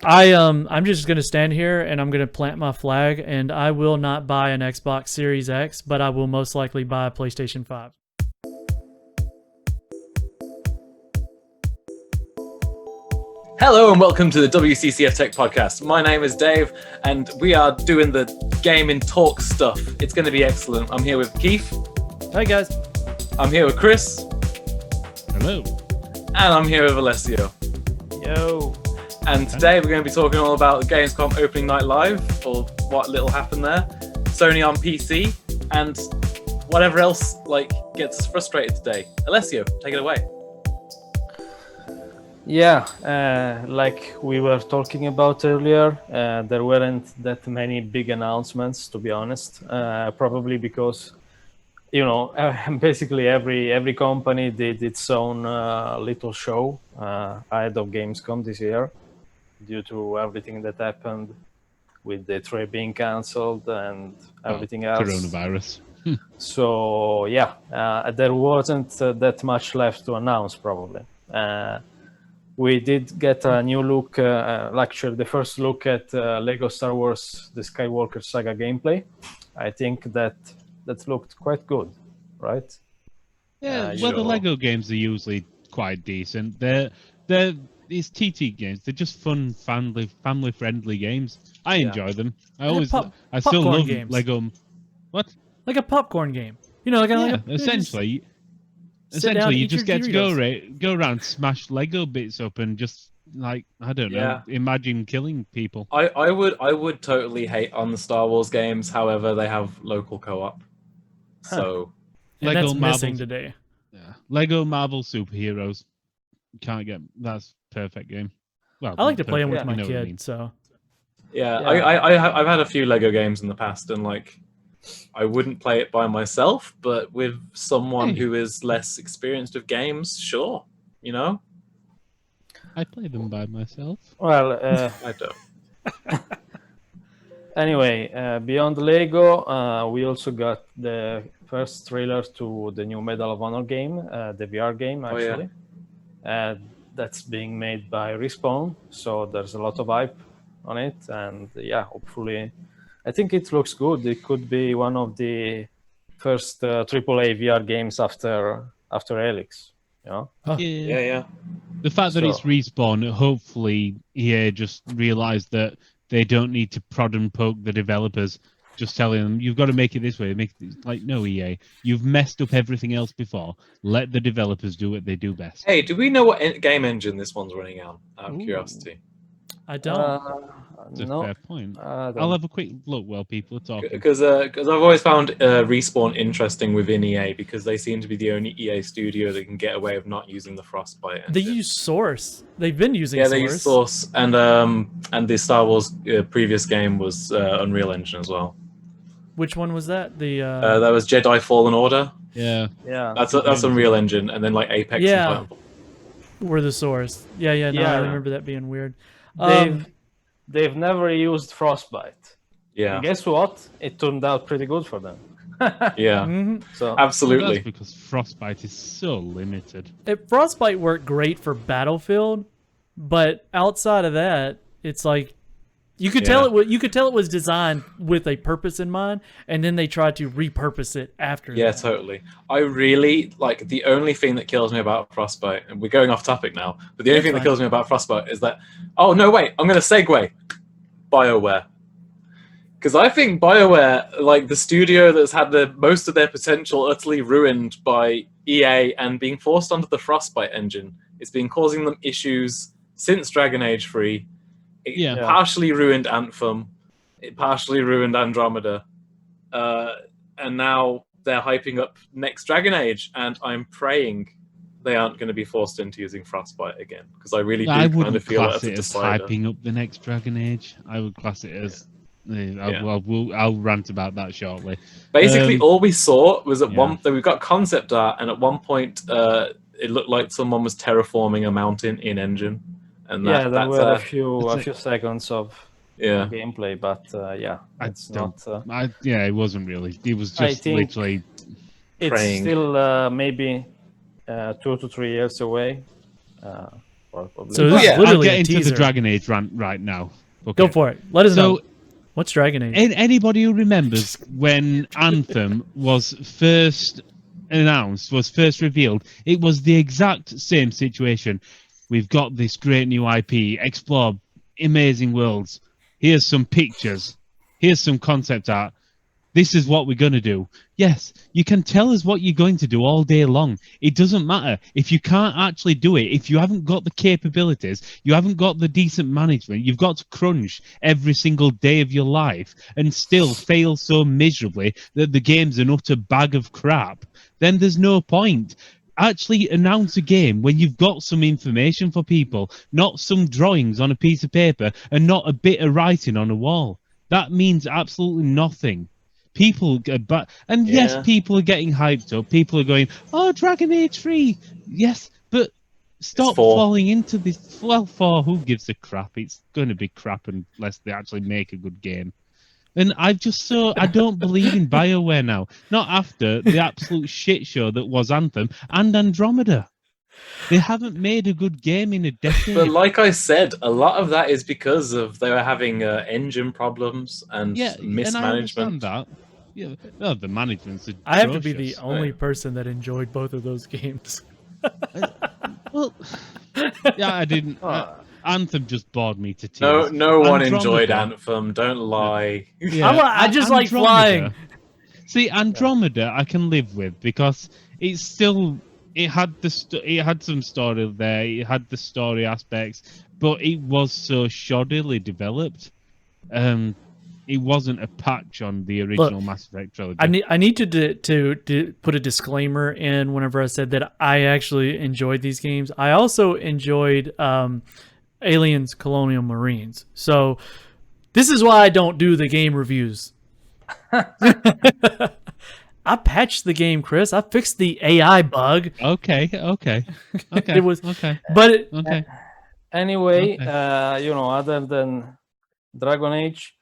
I'm just gonna stand here and I'm gonna plant my flag, and I will not buy an Xbox Series X, but I will most likely buy a PlayStation 5. Hello and welcome to the WCCF Tech Podcast. My name is Dave and we are doing the game in talk stuff. It's going to be excellent. I'm here with Keith. Hey guys. I'm here with Chris. Hello. And I'm here with Alessio. Yo. And today we're going to be talking all about Gamescom Opening Night Live, or what little happened there, Sony on PC, and whatever else gets us frustrated today. Alessio, take it away. Yeah, like we were talking about earlier, there weren't that many big announcements, to be honest. Probably because, basically every company did its own little show ahead of Gamescom this year, due to everything that happened with the trade being cancelled and everything else. Coronavirus. So yeah, there wasn't that much left to announce, probably. We did get a new look, actually the first look at Lego Star Wars The Skywalker Saga gameplay. I think that looked quite good, right? Yeah, the Lego games are usually quite decent. They're these TT games. They're just fun, family-friendly games. I enjoy them. I still love games. Lego. What? Like a popcorn game. Essentially. Essentially, you just get to go around, smash Lego bits up, and just imagine killing people. I would totally hate on the Star Wars games. However, they have local co-op. So and Lego that's missing today. Yeah, Lego Marvel superheroes. Can't get that's perfect game. Well, I like to play them with perfect, my you know what I kid. mean. So yeah. I've had a few Lego games in the past, and I wouldn't play it by myself, but with someone who is less experienced with games, sure, I play them by myself. Well, I don't. Anyway, beyond Lego, we also got the first trailer to the new Medal of Honor game, the VR game, actually. That's being made by Respawn, so there's a lot of hype on it, and hopefully, I think it looks good. It could be one of the first AAA VR games after Helix. Yeah. The fact that it's Respawn, hopefully EA just realised that they don't need to prod and poke the developers, just telling them, you've got to make it this way. No, EA, you've messed up everything else before. Let the developers do what they do best. Hey, do we know what game engine this one's running on? Out of curiosity. I don't. That's a fair point. I'll have a quick look while people are talking. Because I've always found Respawn interesting within EA, because they seem to be the only EA studio that can get away with not using the Frostbite engine. They use Source. They've been using Source. Yeah, they use Source, and the Star Wars previous game was Unreal Engine as well. Which one was that? That was Jedi Fallen Order. Yeah. That's Unreal Engine, and then Apex and Titanfall. Were the Source. I remember that being weird. They've never used Frostbite. Yeah. And guess what? It turned out pretty good for them. Yeah. Mm-hmm. So absolutely. That's because Frostbite is so limited. Frostbite worked great for Battlefield, but outside of that, it's like you could tell it was designed with a purpose in mind, and then they tried to repurpose it after. Yeah, that. totally. I really the only thing that kills me about Frostbite, and we're going off topic now, but the only thing that kills me about Frostbite is that, oh no, wait, I'm going to segue. BioWare. Because I think BioWare, the studio that's had most of their potential utterly ruined by EA and being forced onto the Frostbite engine, it's been causing them issues since Dragon Age 3. It partially ruined Anthem. It partially ruined Andromeda. And now they're hyping up next Dragon Age, and I'm praying they aren't going to be forced into using Frostbite again, because I really do kind of feel that's a decider. Hyping up the next Dragon Age. I would class it as... I'll rant about that shortly. Basically, all we saw was we've got concept art, and at one point it looked like someone was terraforming a mountain in engine. And there were a few seconds of gameplay, but it wasn't really. It was just literally. It's still maybe 2 to 3 years away. probably. So this Yeah. is literally I'll get a into teaser. the Dragon Age rant right now. Okay. Go for it. Let us know. So, What's Dragon Age? anybody who remembers when Anthem was first announced, was first revealed, it was the exact same situation. We've got this great new IP, explore amazing worlds. Here's some pictures. Here's some concept art. This is what we're going to do. Yes, you can tell us what you're going to do all day long. It doesn't matter. If you can't actually do it, if you haven't got the capabilities, you haven't got the decent management, you've got to crunch every single day of your life and still fail so miserably that the game's an utter bag of crap, then there's no point. Actually announce a game when you've got some information for people, not some drawings on a piece of paper and not a bit of writing on a wall. That means absolutely nothing. People get and yes, people are getting hyped up. People are going, "Oh, Dragon Age 3." Yes, but stop falling into this. Well, 4, who gives a crap? It's going to be crap unless they actually make a good game. And I don't believe in BioWare now. Not after the absolute shit show that was Anthem and Andromeda. They haven't made a good game in a decade. But like I said, a lot of that is because of they were having engine problems and mismanagement. And I understand that. Yeah, no, the management's atrocious. I have to be the only person that enjoyed both of those games. Well, yeah, I didn't. Anthem just bored me to tears. No one Andromeda, enjoyed Anthem. Don't lie. Yeah, I just like flying. See, Andromeda, I can live with because it's still. It had some story there. It had the story aspects, but it was so shoddily developed. It wasn't a patch on the original Mass Effect trilogy. I need to put a disclaimer in whenever I said that I actually enjoyed these games. I also enjoyed Aliens Colonial Marines. So this is why I don't do the game reviews. I patched the game, Chris. I fixed the AI bug. Okay. It was okay, but okay. Anyway, other than Dragon Age,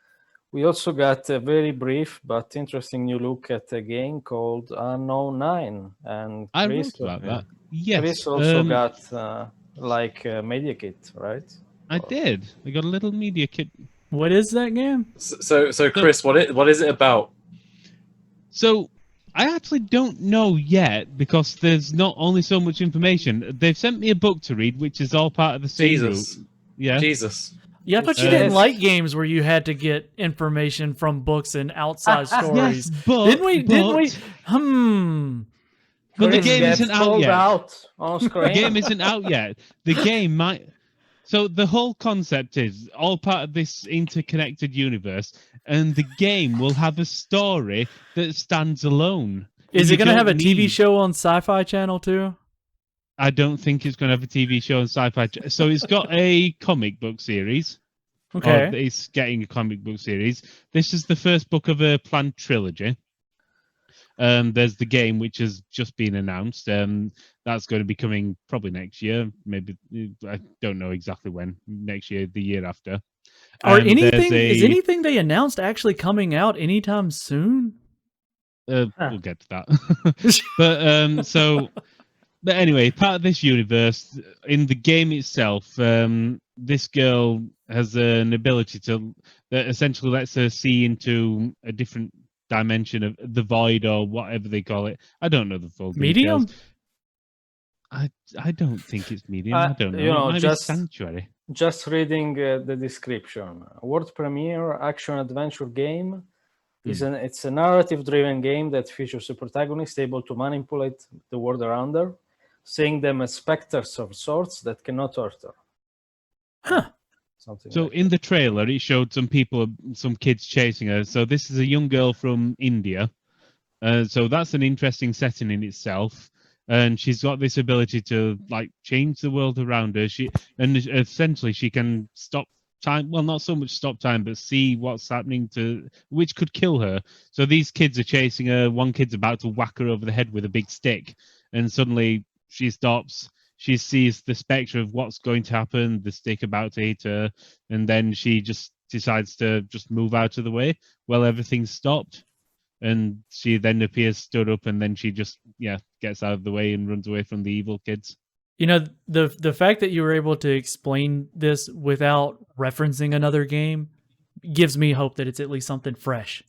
we also got a very brief but interesting new look at a game called Unknown 9. And I Chris, wrote about that. Yes. Chris also got a media kit, right? I did. I got a little media kit. what is that game? So Chris, what is it about? So I actually don't know yet because there's not only so much information. They've sent me a book to read, which is all part of the same route. Yeah. Jesus. Yeah, I thought you didn't like games where you had to get information from books and outside stories. Yes, but, Didn't we? But the Chris game gets isn't out pulled yet. out on screen. The game isn't out yet. The game might. So the whole concept is all part of this interconnected universe, and the game will have a story that stands alone. Is it going to have a TV need- show on Sci-Fi Channel too? I don't think it's going to have a TV show on Sci-Fi. So it's got a comic book series. Okay. Or it's getting a comic book series. This is the first book of a planned trilogy. There's the game, which has just been announced. That's going to be coming probably next year. Maybe I don't know exactly when. Next year, the year after. Is anything they announced actually coming out anytime soon? We'll get to that. But anyway, part of this universe, in the game itself, this girl has an ability that essentially lets her see into a different dimension of the void or whatever they call it. I don't know the full Medium? details. I don't think it's medium. I don't know. It might be Sanctuary. Just reading the description. World premiere action adventure game. It's a narrative-driven game that features a protagonist able to manipulate the world around her, seeing them as specters of sorts that cannot hurt her. Huh. So in the trailer, it showed some kids chasing her. So this is a young girl from India. So that's an interesting setting in itself. And she's got this ability to change the world around her. Essentially she can stop time. Well, not so much stop time, but see what's happening which could kill her. So these kids are chasing her. One kid's about to whack her over the head with a big stick, and suddenly she stops. She sees the spectre of what's going to happen, the stick about to hit her, and then she just decides to just move out of the way. Well, everything's stopped, and she then appears stood up, and then she just gets out of the way and runs away from the evil kids. You know, the fact that you were able to explain this without referencing another game gives me hope that it's at least something fresh.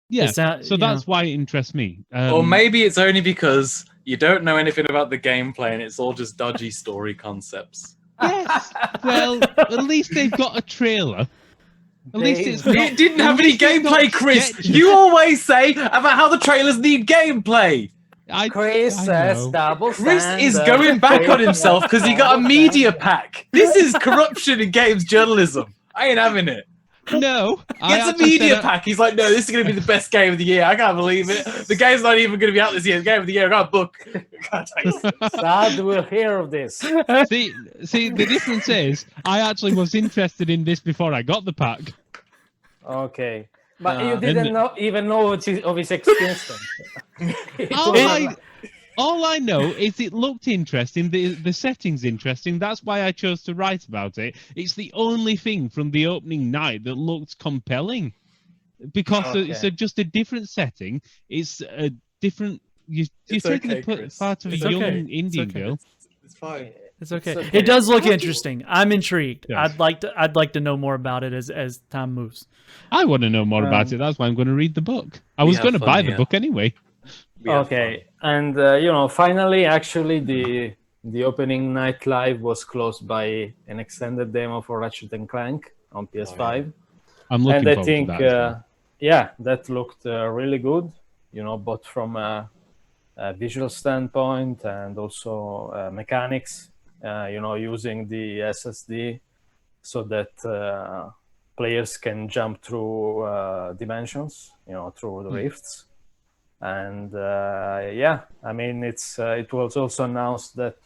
Yeah, so that's why it interests me. Or maybe it's only because you don't know anything about the gameplay and it's all just dodgy story concepts. Yes. Well, at least they've got a trailer. At least it's not, it didn't have any gameplay, Chris. You always say about how the trailers need gameplay. Chris says double Chris is going back on himself because he got a media pack. This is corruption in games journalism. I ain't having it. No. Gets a media pack. He's like, no, this is going to be the best game of the year. I can't believe it. The game's not even going to be out this year. The game of the year. I got a book. Sad we'll hear of this. See, the difference is I actually was interested in this before I got the pack. Okay. But you didn't even know of its existence. All I know is it looked interesting. The setting's interesting. That's why I chose to write about it. It's the only thing from the opening night that looked compelling, because it's just a different setting. It's a different. You're taking part of a young Indian girl. It's fine. It's okay. It does look interesting. I'm intrigued. Yes. I'd like to know more about it as time moves. I want to know more about it. That's why I'm going to read the book. I was going to buy the book anyway. Okay, and finally, actually, the opening night live was closed by an extended demo for Ratchet and Clank on PS5. I'm looking forward to that. That looked really good. Both from a visual standpoint and also mechanics. Using the SSD so that players can jump through dimensions, through the rifts. And it was also announced that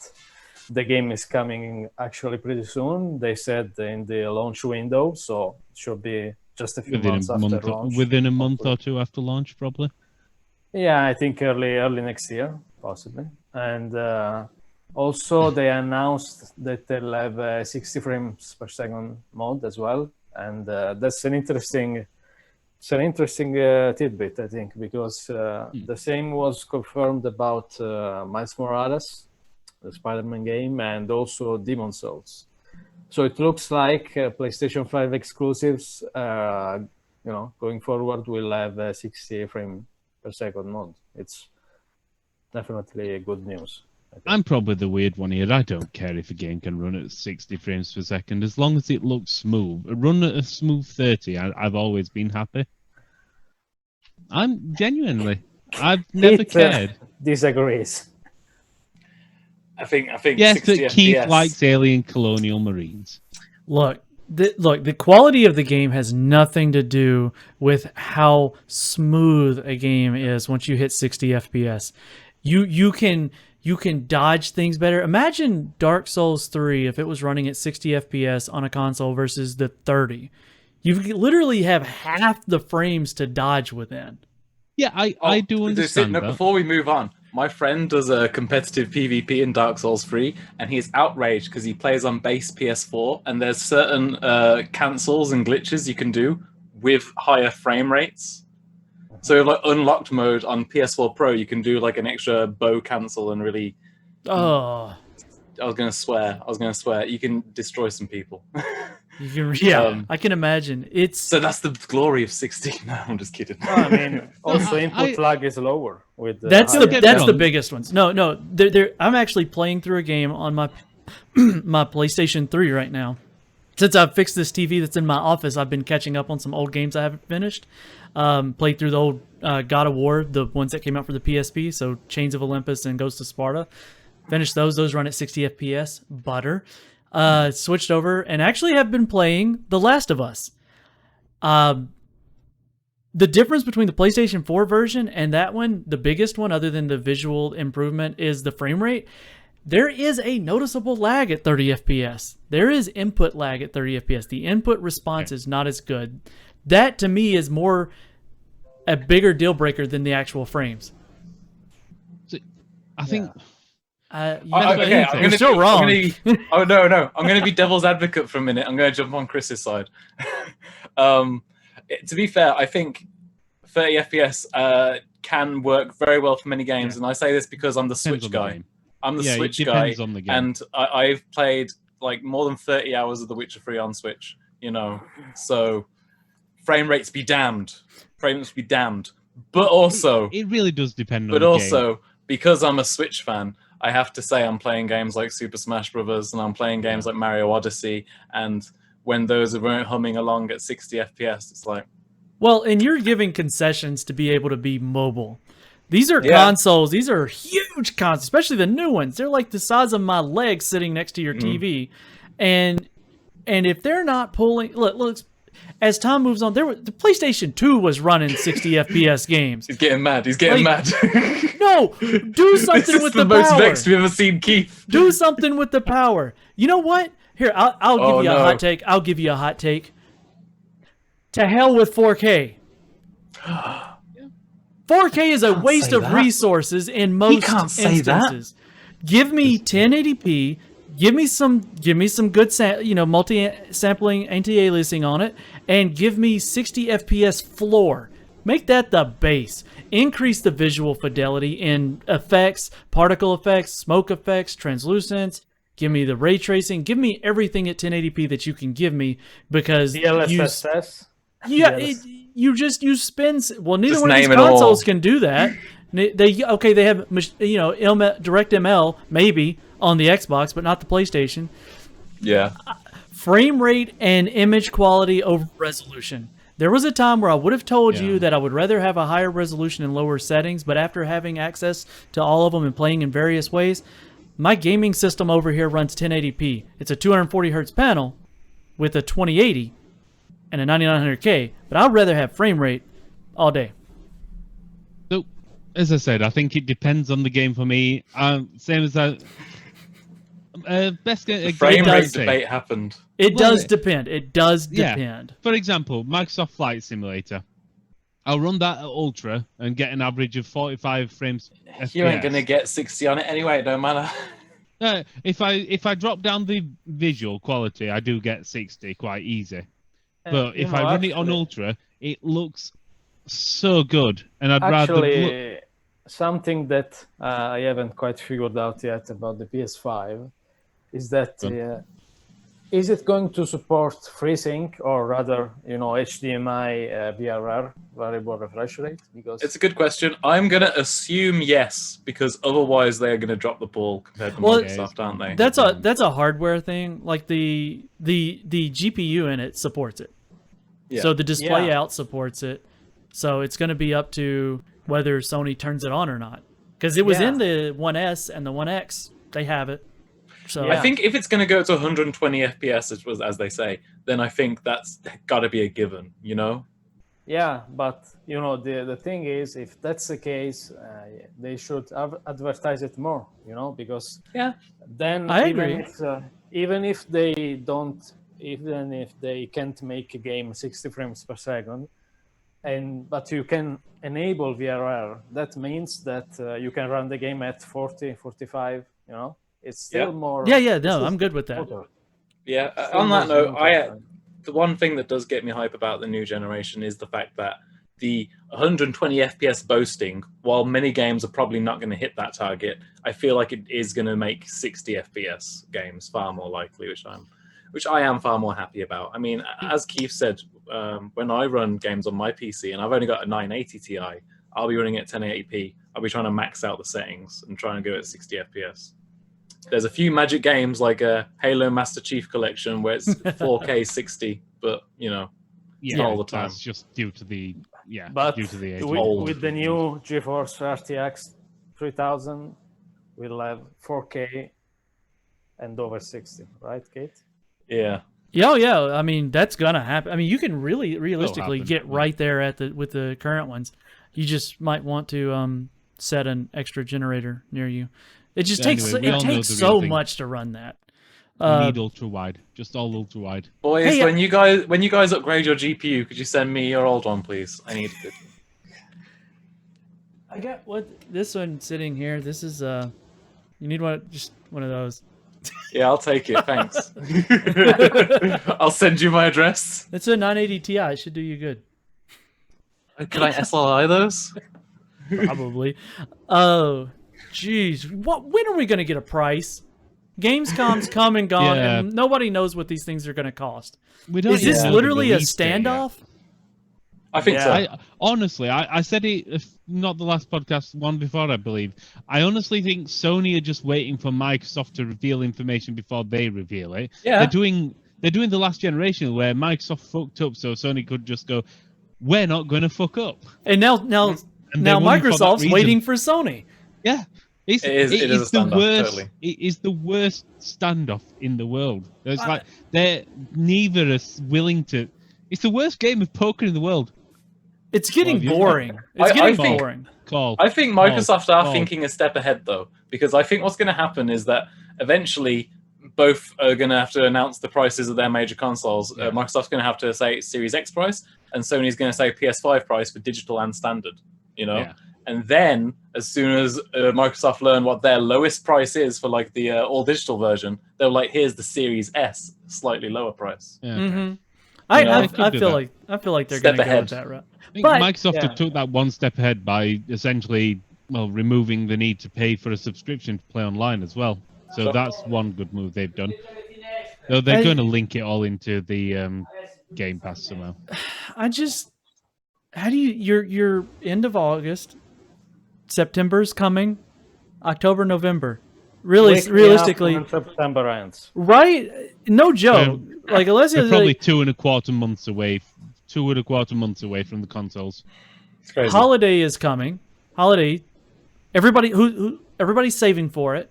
the game is coming actually pretty soon. They said in the launch window, so it should be just a few months after launch. Within a month or two after launch, probably. Yeah, I think early next year, possibly. And also, they announced that they'll have a 60 frames per second mode as well, and that's an interesting tidbit, I think, because the same was confirmed about Miles Morales, the Spider-Man game, and also Demon's Souls. So it looks like PlayStation 5 exclusives, going forward, will have a 60 frame per second mode. It's definitely good news. I'm probably the weird one here. I don't care if a game can run at 60 frames per second, as long as it looks smooth. Run at a smooth 30, I've always been happy. I'm genuinely. I've never cared. Disagrees. I think. Yes, but Keith likes Alien Colonial Marines. Look, the quality of the game has nothing to do with how smooth a game is once you hit 60 FPS. You can dodge things better. Imagine Dark Souls 3 if it was running at 60 FPS on a console versus the 30. You literally have half the frames to dodge within. Yeah, I do understand that. Before we move on, my friend does a competitive PvP in Dark Souls 3, and he's outraged because he plays on base PS4, and there's certain cancels and glitches you can do with higher frame rates. So like unlocked mode on PS4 Pro, you can do like an extra bow cancel and really... Oh. I was going to swear. You can destroy some people. I can imagine. So that's the glory of 60. No, I'm just kidding. I mean, also input lag is lower. That's the biggest ones. No. I'm actually playing through a game on my PlayStation 3 right now. Since I've fixed this TV that's in my office, I've been catching up on some old games I haven't finished. Played through the old God of War, the ones that came out for the PSP, so Chains of Olympus and Ghost of Sparta. Finished those. Those run at 60 FPS. Butter. Switched over and actually have been playing The Last of Us. The difference between the PlayStation 4 version and that one, the biggest one other than the visual improvement, is the frame rate. There is a noticeable lag at 30 FPS. There is input lag at 30 FPS. The input response is not as good. That, to me, is more a bigger deal breaker than the actual frames. I think... You're still wrong. I'm going to be devil's advocate for a minute. I'm going to jump on Chris's side. To be fair, I think 30 FPS can work very well for many games, and I say this because I'm the Switch guy. I'm the Yeah, it Switch guy, depends on the game. and I've played like more than 30 hours of The Witcher 3 on Switch. You know, so frame rates be damned. Frame rates be damned. But also, it really does depend on but the also game. because I'm a Switch fan, I have to say I'm playing games like Super Smash Brothers and I'm playing games like Mario Odyssey, and when those are humming along at 60 FPS, it's like, well, and you're giving concessions to be able to be mobile. These are consoles. These are huge consoles, especially the new ones. They're like the size of my leg sitting next to your TV, and if they're not pulling, look, as time moves on, the PlayStation 2 was running 60 FPS games. He's getting mad. He's getting mad. No, do something with the power. This is the most vexed we've ever seen Keith. Do something with the power. You know what? Here, I'll give you a hot take. I'll give you a hot take. To hell with 4K. 4K is a waste of resources in most instances. Give me 1080p. Give me some good multi-sampling, anti-aliasing on it, and give me 60 FPS floor. Make that the base. Increase the visual fidelity in effects, particle effects, smoke effects, translucence. Give me the ray tracing. Give me everything at 1080p that you can give me, because DLSS. you spin. Well, neither just one of these name it consoles all. can do that. They have DirectML maybe on the Xbox, but not the PlayStation. Yeah. Frame rate and image quality over resolution. There was a time where I would have told you that I would rather have a higher resolution and lower settings, but after having access to all of them and playing in various ways, my gaming system over here runs 1080p. It's a 240 hertz panel with a 2080 and a 9900K, but I'd rather have frame rate all day. So, as I said, I think it depends on the game for me. Same as that. Best game. Frame rate debate happened. It does depend. It does depend. For example, Microsoft Flight Simulator. I'll run that at ultra and get an average of 45 frames. You ain't gonna get 60 on it anyway. It don't matter. If I drop down the visual quality, I do get 60 quite easy. But if I run it on ultra, it looks so good, and I'd rather. Something that I haven't quite figured out yet about the PS5 is that is it going to support FreeSync, or rather, HDMI VRR, variable refresh rate? Because it's a good question. I'm gonna assume yes, because otherwise they're gonna drop the ball compared to Microsoft, aren't they? That's a hardware thing. Like the GPU in it supports it. Yeah. So the display out supports it. So it's going to be up to whether Sony turns it on or not. Because it was in the 1S and the 1X. They have it. So I think if it's going to go to 120 FPS, as they say, then I think that's got to be a given, Yeah, but, the thing is, if that's the case, they should advertise it more, because then I agree. Even if they can't make a game 60 frames per second, but you can enable VRR, that means that you can run the game at 40, 45, it's still more. No, I'm good with that. Yeah, on that note, the one thing that does get me hype about the new generation is the fact that the 120 FPS boasting, while many games are probably not going to hit that target, I feel like it is going to make 60 FPS games far more likely, which I am far more happy about. I mean, as Keith said, when I run games on my PC, and I've only got a 980 Ti, I'll be running at 1080p. I'll be trying to max out the settings and try and go at 60 FPS. There's a few magic games like Halo Master Chief Collection where it's 4K 60, but not all the time. That's just due to the but due to the age. With the new GeForce RTX 3000, we'll have 4K and over 60, right, Kate? Yeah. Yeah. I mean, that's gonna happen. I mean, you can realistically get right there with the current ones. You just might want to set an extra generator near you. It just takes so much to run that. You need ultra wide, just all ultra wide. Boys, when you guys upgrade your GPU, could you send me your old one, please? I need it. I got this one sitting here. This is you need just one of those. Yeah, I'll take it. Thanks. I'll send you my address. It's a 980 Ti. It should do you good. Can I SLI those? Probably. Oh, Jeez, when are we going to get a price? Gamescom's come and gone, and nobody knows what these things are going to cost. Is this literally a standoff? I think so. Honestly, I said it, if not the last podcast, one before, I believe. I honestly think Sony are just waiting for Microsoft to reveal information before they reveal it. Yeah. They're doing the last generation where Microsoft fucked up, so Sony could just go, "We're not going to fuck up." And now Microsoft's waiting for Sony. Yeah. It is a standoff, totally. It is the worst standoff in the world. It's like they're neither are willing to. It's the worst game of poker in the world. It's getting boring. It's getting boring. I think Microsoft are thinking a step ahead, though, because I think what's going to happen is that eventually both are going to have to announce the prices of their major consoles. Yeah. Microsoft's going to have to say Series X price, and Sony's going to say PS5 price for digital and standard. Yeah. And then, as soon as Microsoft learn what their lowest price is for like the all-digital version, they're like, "Here's the Series S, slightly lower price." Yeah, okay. Mm-hmm. I feel like they're going to go with that route. I think Microsoft took that one step ahead by essentially, removing the need to pay for a subscription to play online as well. So that's one good move they've done. Though they're going to link it all into the Game Pass somehow. How do you're end of August, September's coming, October, November. Realistically, September ends. Right? No joke. Unless they're probably 2.25 months away. 2.25 months away from the consoles. It's crazy. Holiday is coming. Holiday. Everybody's saving for it.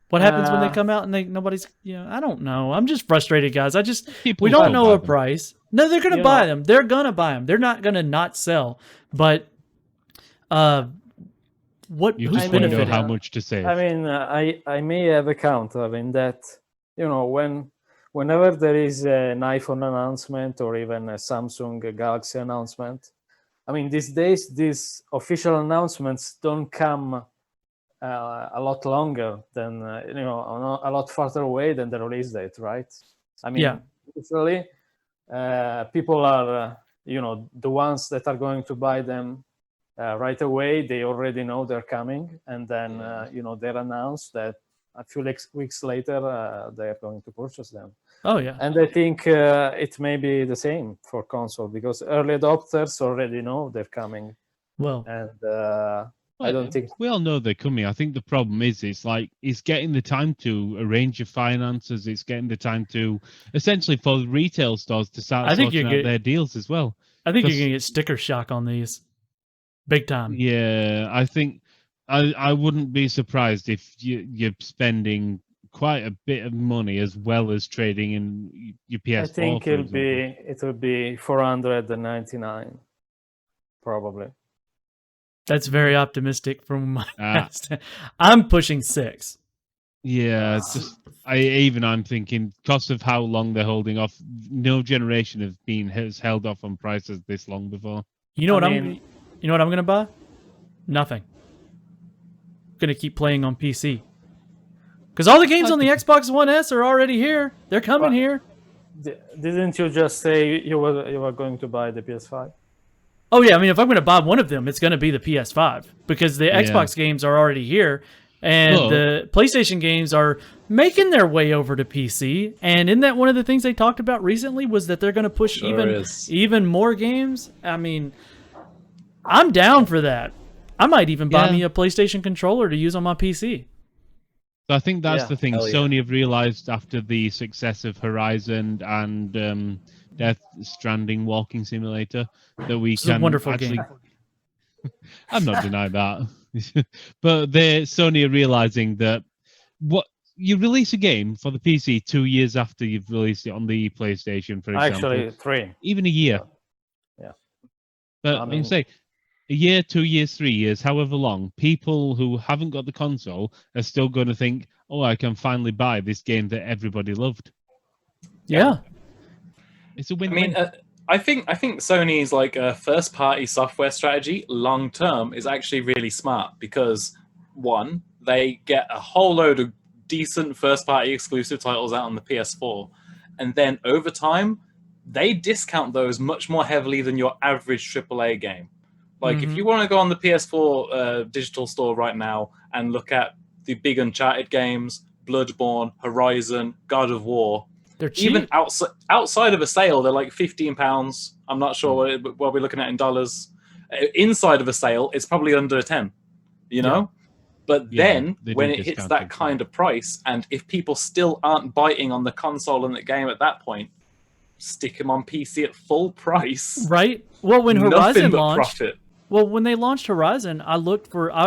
What happens when they come out and nobody's? I don't know. I'm just frustrated, guys. We don't know a price. No, they're gonna buy them. They're gonna buy them. They're not gonna not sell. But you just want to know how much to save. I mean, I may have a counter in that, whenever there is an iPhone announcement or even a Samsung Galaxy announcement, I mean, these days, these official announcements don't come a lot longer than, a lot farther away than the release date, right? I mean, literally, people are, the ones that are going to buy them right away, they already know they're coming, and then they're announced that a few weeks later they're going to purchase them. Oh yeah. And I think it may be the same for console, because early adopters already know they're coming. Well, and I don't think we all know they're coming. I think the problem is it's getting the time to arrange your finances. It's getting the time to essentially for retail stores to start sorting out their deals as well. I think you're gonna get sticker shock on these. Big time. Yeah, I think I wouldn't be surprised if you're spending quite a bit of money as well as trading in your PS4. I think it will be $499, probably. That's very optimistic from my past. I'm pushing $6. Yeah, I'm thinking because of how long they're holding off. No generation has held off on prices this long before. You know what I'm going to buy? Nothing. I'm going to keep playing on PC. Because all the games on the Xbox One S are already here. They're coming here. Didn't you just say you were going to buy the PS5? Oh, yeah. I mean, if I'm going to buy one of them, it's going to be the PS5. Because the Xbox games are already here. And the PlayStation games are making their way over to PC. And isn't that one of the things they talked about recently was that they're going to push even more games? I mean, I'm down for that. I might even buy me a PlayStation controller to use on my PC. So I think that's the thing. Sony have realized after the success of Horizon and Death Stranding walking simulator that we can a wonderful game. I'm not denying that. But Sony are realizing that what you release a game for the PC 2 years after you've released it on the PlayStation, for example. Actually, 3. Even a year. Yeah. But I'm saying a year, 2 years, 3 years, however long, people who haven't got the console are still going to think, oh, I can finally buy this game that everybody loved. Yeah. It's a win-win. I think Sony's first-party software strategy long-term is actually really smart because, one, they get a whole load of decent first-party exclusive titles out on the PS4, and then over time, they discount those much more heavily than your average AAA game. Like, if you want to go on the PS4 digital store right now and look at the big Uncharted games, Bloodborne, Horizon, God of War, they're cheap. even outside of a sale, they're like £15. I'm not sure what we're looking at in dollars. Inside of a sale, it's probably under 10, you know? But then, when it hits that kind of price, and if people still aren't biting on the console and the game at that point, stick them on PC at full price. Right? Well, when Horizon launched... profit. Well, when they launched Horizon, I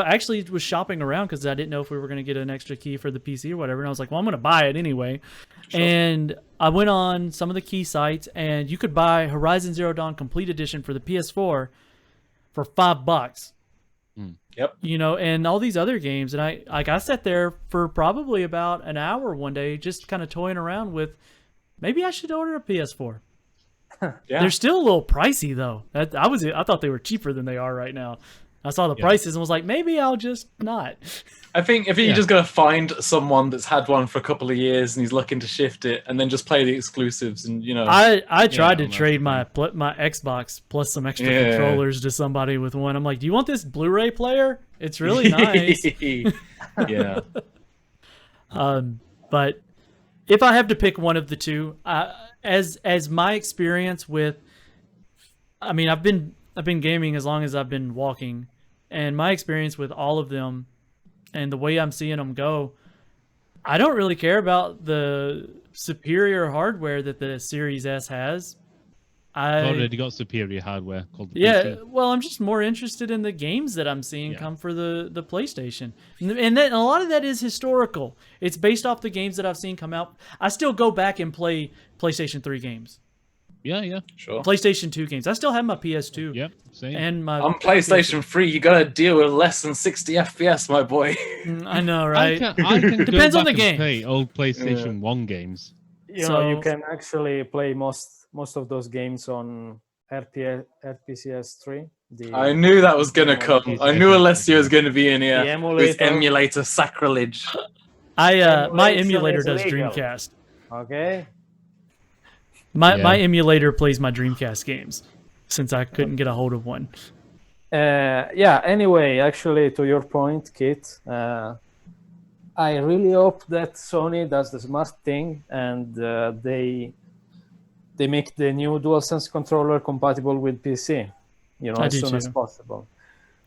actually was shopping around because I didn't know if we were going to get an extra key for the PC or whatever. And I was like, well, I'm going to buy it anyway. Sure. And I went on some of the key sites, and you could buy Horizon Zero Dawn Complete Edition for the PS4 for $5. Yep. You know, and all these other games. And I sat there for probably about an hour one day just kind of toying around with, maybe I should order a PS4. Yeah. They're still a little pricey though. I thought they were cheaper than they are right now. I saw the prices and was like, maybe I'll just not. I think you're just gonna find someone that's had one for a couple of years and he's looking to shift it, and then just play the exclusives. And I tried to trade my Xbox plus some extra controllers to somebody with one. I'm like, do you want this Blu-ray player? It's really nice. Yeah. But if I have to pick one of the two, as my experience with, I mean, I've been gaming as long as I've been walking, and my experience with all of them and the way I'm seeing them go, I don't really care about the superior hardware that the Series S has. I've already got superior hardware called the PC. Well, I'm just more interested in the games that I'm seeing come for the PlayStation. And a lot of that is historical. It's based off the games that I've seen come out. I still go back and play PlayStation 3 games. Yeah. Sure. PlayStation 2 games. I still have my PS2. Yep, same. And my on PlayStation 3, you gotta deal with less than 60 FPS, my boy. I know, right? I can Depends go on the back game. And play old PlayStation 1 games. You know, you can actually play most of those games on RPCS 3. I knew that was going to come. I knew Alessio was going to be in here. With emulator sacrilege. My emulator does Dreamcast. Okay. My emulator plays my Dreamcast games, since I couldn't get a hold of one. Anyway, actually, to your point, Kit, I really hope that Sony does the smart thing and they make the new DualSense controller compatible with PC, as soon as possible.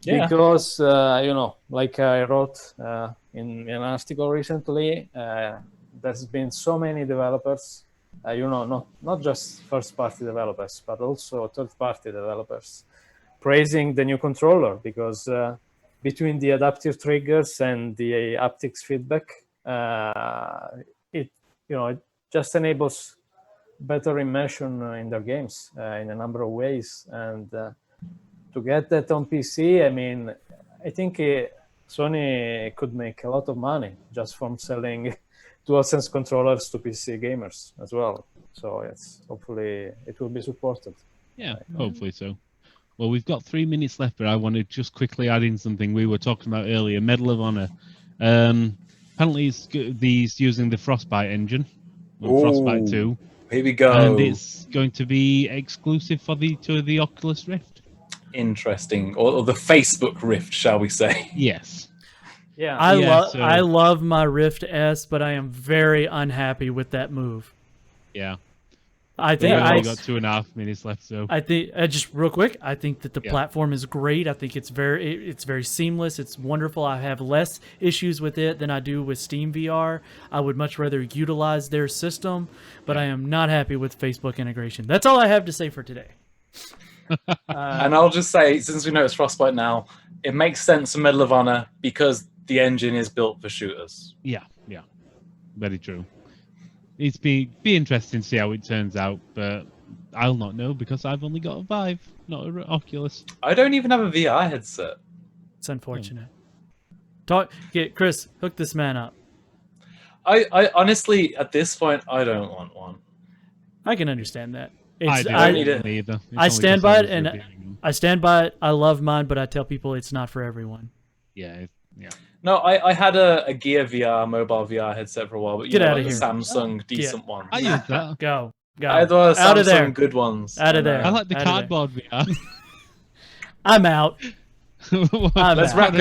Yeah. Because, like I wrote in an article recently, there's been so many developers, not just first-party developers, but also third-party developers, praising the new controller because between the adaptive triggers and the haptics feedback, it just enables better immersion in their games in a number of ways. And to get that on PC, I mean, I think Sony could make a lot of money just from selling DualSense controllers to PC gamers as well. So hopefully it will be supported. Yeah, hopefully so. Well, we've got 3 minutes left, but I want to just quickly add in something we were talking about earlier, Medal of Honor. Apparently he's using the Frostbite engine, Frostbite 2. Here we go. And it's going to be exclusive to the Oculus Rift. Interesting. Or the Facebook Rift, shall we say. Yes. Yeah. I love my Rift S, but I am very unhappy with that move. Yeah. I think We've only got 2.5 minutes left, so I think just real quick, I think that the platform is great. I think it's very seamless. It's wonderful. I have less issues with it than I do with Steam VR. I would much rather utilize their system, but I am not happy with Facebook integration. That's all I have to say for today. And I'll just say, since we know it's Frostbite now, it makes sense for Medal of Honor because the engine is built for shooters. Yeah, very true. It's be interesting to see how it turns out, but I'll not know because I've only got a Vive, not an Oculus. I don't even have a VR headset. It's unfortunate. Chris, hook this man up. I honestly, at this point, I don't want one. I can understand that. I don't need it either. I stand by it, and I stand by it. I love mine, but I tell people it's not for everyone. Yeah. No, I had a Gear VR, mobile VR headset for a while, but Get out of the here. Samsung decent ones. I use that. Go. I had the Out of there. Samsung good ones. Out of there. I like the cardboard VR. I'm out. Let's wrap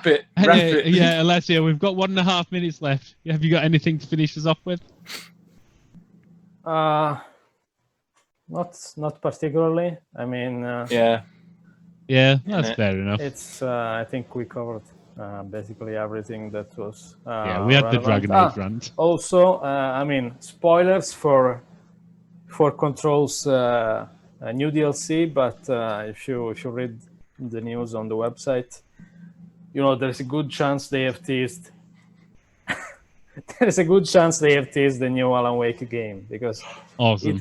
it. Yeah, Alessio, we've got 1.5 minutes left. Have you got anything to finish us off with? Not particularly. I mean, yeah, that's fair enough. It's I think we covered basically everything that was. We had the Dragon Age rant. Also, I mean, spoilers for Control's new DLC, but if you read the news on the website, there's a good chance they have teased. There's a good chance they have teased the new Alan Wake game because awesome.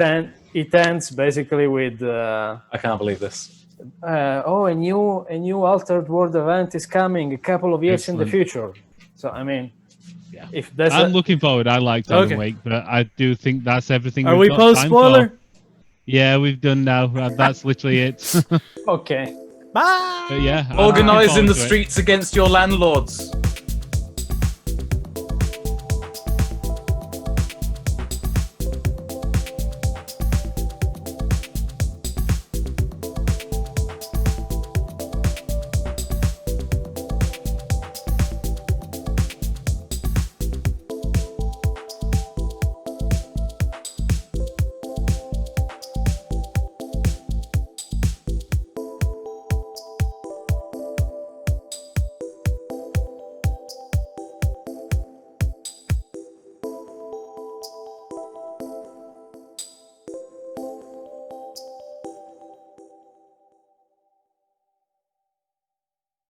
It ends basically with. I can't believe this. A new Altered World event is coming a couple of years in the future. So I mean, if that's I'm looking forward. I liked Alan Wake, but I do think that's everything. Are we post spoiler? Yeah, we've done now. That's literally it. Okay. Bye. But yeah, organize in the streets against your landlords.